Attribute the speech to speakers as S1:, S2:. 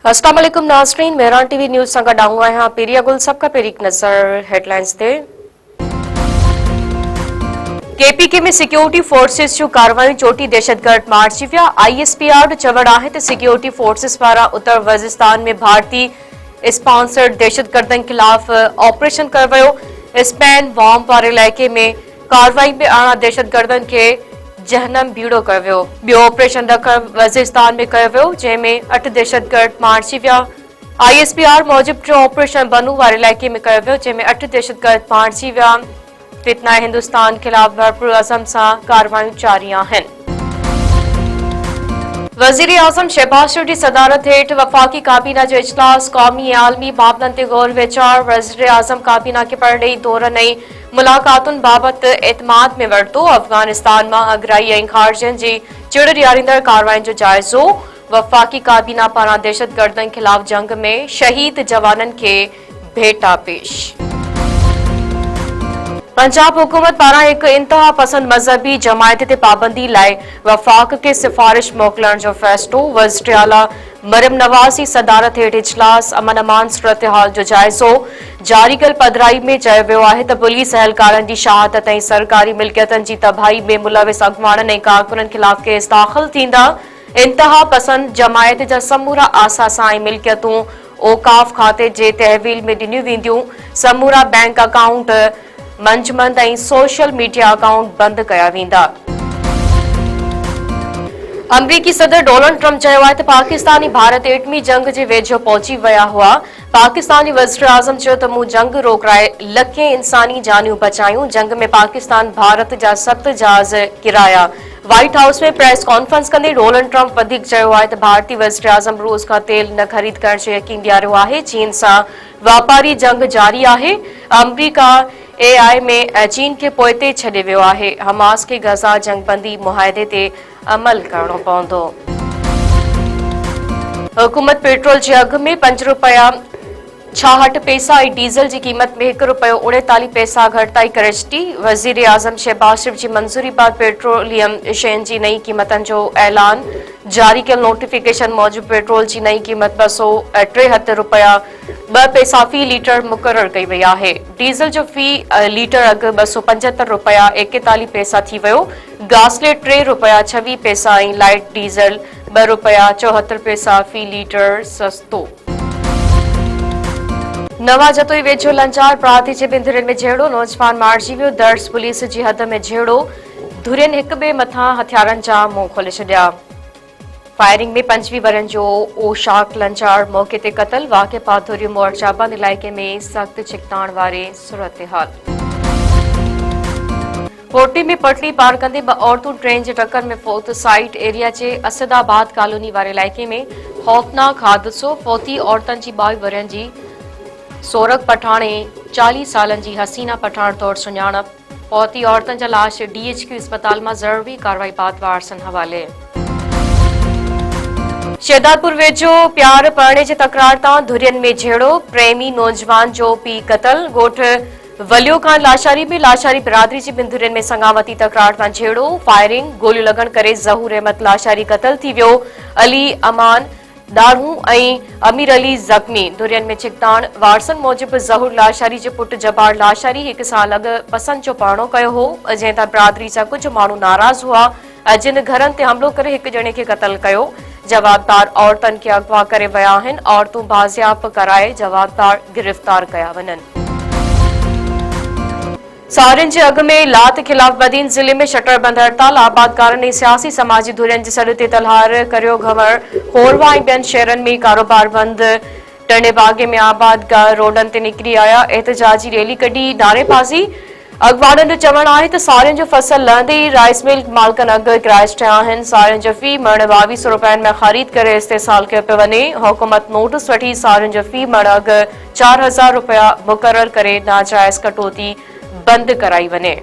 S1: अस्सलाम वालेकुम नाज़रीन, मेहरान टीवी न्यूज़ सां गॾु आऊं आहियां पेरिया गुल। सबका पहिरीं नज़र हेडलाइंस ते। केपीके में सिक्योरिटी फोर्सेस जूं कार्रवायूं चोटी दहशतगर्द मारिजी विया। ISPR जो चवणु आहे त सिक्योरिटी फोर्सेस पारां उत्तर वज़ीरिस्तान में भारतीय स्पॉन्सर्ड दहशतगर्दनि खिलाफ़ ऑपरेशन कयो वियो। स्पेन बॉम्ब वारे इलाइक़े में कार्रवाई में 18 दहशतगर्दनि खे जहनम बीड़ो कयो वियो। ॿियो ऑपरेशन ॾखण वज़ीरिस्तान में कयो वियो, जंहिं में 8 दहशतगर्द मारिजी विया। ISPR मूजिबि टियों ऑपरेशन बनू वारे इलाइक़े में कयो वियो, जंहिं में 8 दहशतगर्द मारिजी विया। फितना हिंदुस्तान खिलाफ़ भरपूर अज़म सां कार्रवायूं जारी आहिनि। वज़ीर आज़म शहबाज शरीफ जी सदारत हेठि वफ़ाक़ी काबीना जो इजलास क़ौमी ऐं आलमी मामलनि ते ग़ौर वीचार। वज़ीर आज़म काबीना खे परॾेही दौरनि ऐं मुलाक़ातुनि बाबति एतमाद में वरितो। अफ़गानिस्तान मां अगराई ऐं ख़ारिजनि जी चिड़ ॾियारींदड़ कार्रवाइयुनि जो जाइज़ो। वफ़ाक़ी काबीना पारां दहशतगर्दनि खिलाफ़ जंग में शहीद जवाननि खे भेटा पेश। पंजाब हुकूमत पारां हिकु इंतहा पसंद मज़हबी जमायत ते पाबंदी लाइ वफ़ाक़ खे सिफ़ारिश मोकिलण जो फ़ैसिलो। वज़ीर आला मरियम नवाज़ जी सदारत हेठि इजलास अमन अमान सूरतहाल जो जाइज़ो। जारी कयल पधिराई में चयो वियो आहे त पुलिस एहलकारनि जी शहादत ऐं सरकारी मिल्कियतनि जी तबाही में मुलविस अॻुवाणनि ऐं कारकुननि खिलाफ़ केस दाख़िल थींदा। इंतहा पसंद जमायत जा समूरा आसासा ऐं मिल्कियतूं औकाफ़ खाते जे तहवील में ॾिनियूं वेंदियूं। समूरा बैंक अकाउंट, मंजमंद ऐं सोशल मीडिया अकाउंट बंदि कया वेंदा। अमरीकी सदर डोनाल्ड ट्रंप चयो आहे त पाकिस्तानी भारत एटमी जंग जे वेझो पहुची विया हुआ। पाकिस्तानी वज़ीर आज़म चयो त मूं जंग रोकराए लखें इंसानी जानियूं बचायूं। जंग में पाकिस्तान भारत जा 7 जहाज़ किराया। व्हाइट हाउस में प्रेस कॉन्फ्रेंस कंदे डोनाल्ड ट्रंप वधीक चयो आहे त भारतीय वज़ीर आज़म रूस खां तेल न ख़रीद करण जो यकीन ॾियारियो आहे। चीन सां वापारी जंग जारी आहे। अमरीका AI में चीन खे पोइते छॾे वियो आहे। हमास खे गज़ा जंगबंदी मुआहदे ते अमल करणो पवंदो। हुकूमत पेट्रोल जे अघ में 5 रुपया 66 पैसा ऐं डीज़ल जी क़ीमत में 1 रुपयो 39 पैसा घटिताई करे छॾी। वज़ीर आज़म शहबाज शरीफ जी मंज़ूरी बाद पेट्रोलियम शयुनि जी नई क़ीमतनि जो ऐलान। जारी कयल नोटिफिकेशन मूजिबि पेट्रोल जी नई क़ीमत 273 रुपया 2 पैसा फ़ी लीटर मुक़ररु कई वई आहे। डीज़ल जो फ़ी लीटर अघु 275 रुपया 41 पैसा थी वियो। गासलेट 3 रुपया 26 पैसा ऐं लाइट डीज़ल 2 रुपया 74 पैसा फ़ी लीटर सस्तो। नवा जतोई वेझो लंचार प्रांत जे बिंदरनि में झेड़ो, नौजवान मारिजी वियो। दर्ज पुलिस जी हद में झेड़ो, धुरियनि हिक ॿिए मथां हथियारनि जा मुंहुं खोले छॾिया। फायरिंग में 25 वरनि जो ओशाक लंचार मौके ते क़तल। वाक़े पाधोरियूं मोर्चाबंद इलाइक़े में सख़्त छिकताण वारे सूरतहाल। कोटी में पटड़ी पार कंदे 2 औरतूं ट्रेन जे टक्कर में फौत। साइट एरिया जे असदाबाद कॉलोनी वारे इलाइक़े में खौफ़नाक हादिसो। फौती औरतनि जी 22 वरनि जी सोरग पठाण ऐं 40 सालनि जी हसीना पठाण तौरु सुञाणप। फौती औरतनि जा लाश DHQ अस्पताल मां ज़रूरी कार्रवाई बाद वारसनि हवाले। शेदादपुर वेझो प्यार परणिए जे तकरार तां धुरियनि में झेड़ो, प्रेमी नौजवान जो पीउ क़तल। ॻोठ वलियो खान लाशारी में लाशारी बिरादरी जी ॿिनि धुरियनि में संगावती तकरार तां झेड़ो। फायरिंग, गोलियूं लॻण करे ज़हूर अहमद लाशारी क़तल थी वियो। अली अमान दारू ऐं अमीर अली ज़ख़्मी। धुरियनि में छिकताण। वारसनि मूजिबि ज़हूर लाशारी जे पुटु जबार लाशारी 1 साल अॻु पसंदि जो पाणो कयो हो, जंहिं तां बिरादरी जा कुझु माण्हू नाराज़ हुआ। जिन घरनि ते हमिलो करे 1 ॼणे खे क़तल कयो। जवाबदार औरतनि खे अगवा करे विया आहिनि। औरतूं बाज़ियाब कराए जवाबदार गिरफ़्तार कया वञनि। सावरनि जे अघ में लात खिलाफ़ बदीन ज़िले में शटरबंद हड़ताल। आबादकारनि ऐं सियासी समाजी धुरियनि जे सॾ ते तलहार करियो घवर। खोरवा ऐं ॿियनि शहरनि में कारोबार बंद। टंडे बागे में आबादगार रोडनि ते निकिरी आया। एहतजाजी रैली कढी नारेबाज़ी। अॻुवाणनि जो चवणु आहे त सावरनि जो फसल लहंदे ई राइस मिल मालिकनि अघ क्राइश थिया आहिनि। सावरनि जो फ़ी मण 2200 रुपयनि में ख़रीद करे इस्तेसाल कयो पियो वञे। हुकूमत नोटिस वठी सावरनि जो फ़ी मण अघ 4000 रुपया मुक़ररु करे नाजाइज़ कटौती बंद कराई वञे।